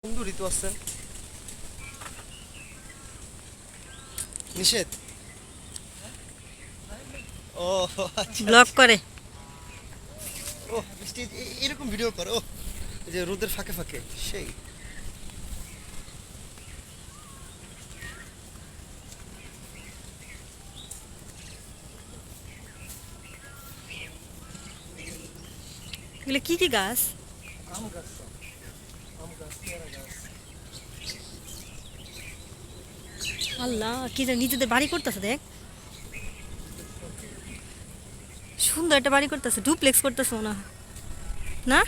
বন্ধু ঋতু আছে নিষেধ। ও আচ্ছা ব্লগ আচ্ছা। করে। ও বৃষ্টি এরকম ভিডিও করে ও, এই যে রোদের ফাঁকে ফাঁকে সেই। এগুলো কি কি গাছ? আম গাছ সব, আম গাছ, পেয়ারা গাছ। আল্লাহ, কি যেন নিজেদের বাড়ি করতেছে, দেখ সুন্দর একটা বাড়ি করতেছে, ডুপ্লেক্স করতেছে মনে হয় না?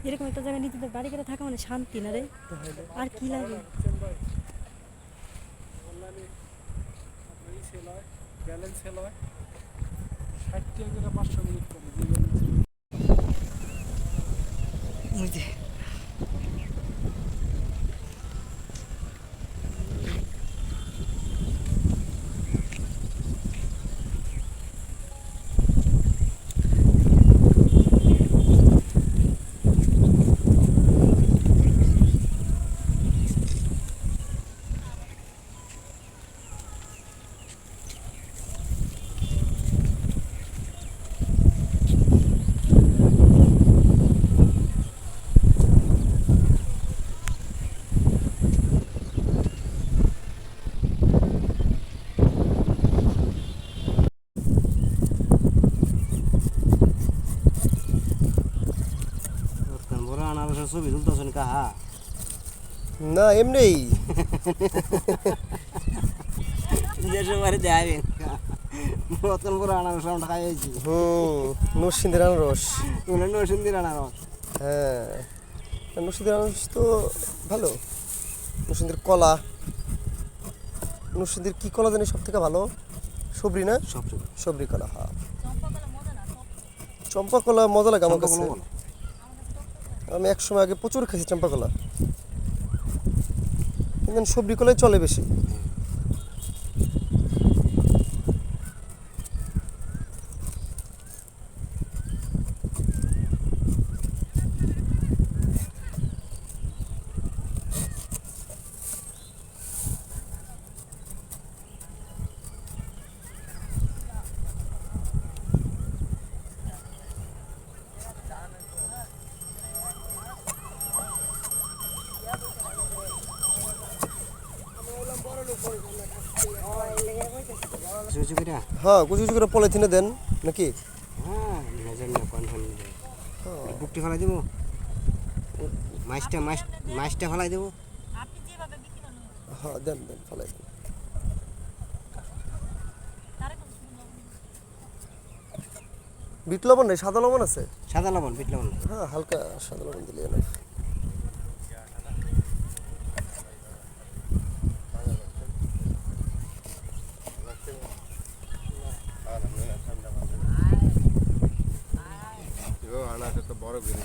এরকম একটা জায়গায় নিজেদের বাড়ি করে থাকা মানে শান্তি না রে, আর কি লাগে? ব্যালেন্স সেল হয় 60 টাকা 500 মিনিট করে ওই যে বড় আনারসের ছবি তুলতেছেন কাহা? না এমনি দেশের বাড়িতে আইবেন, কতক্ষণ বড় আনারস আমরা খাইছি। নরসিংদীর আনারস। ওগুলো নরসিংদীর আনারস। হ্যাঁ, নরসিংদীর আনারস তো ভালো। নরসিংদীর কলা, নরসিংদীর কি কলা জানি সব থেকে ভালো? সবরি না? সব সবরি কলা, হ্যাঁ। চম্পা কলা মজা লাগে আমার কাছে। আমি এক সময় আগে প্রচুর খেয়েছি চম্পা কলা, কিন্তু সবরি কলাই চলে বেশি। কিছু করে হ্যাঁ, কুচি কুচি করে পলিথিনে দেন নাকি? হ্যাঁ ভেজাল না কনফার্ম। বুকটি ফেলাই দেবো, মাছটা ফেলাই দেবো। হ্যাঁ দেন দেন, ফলাই দেন। বিট লবণ নেই, সাদা লবণ আছে? সাদা লবণ, বিট লবণ। হ্যাঁ, হালকা সাদা লবণ দিলে না। আনারস তো বড় করে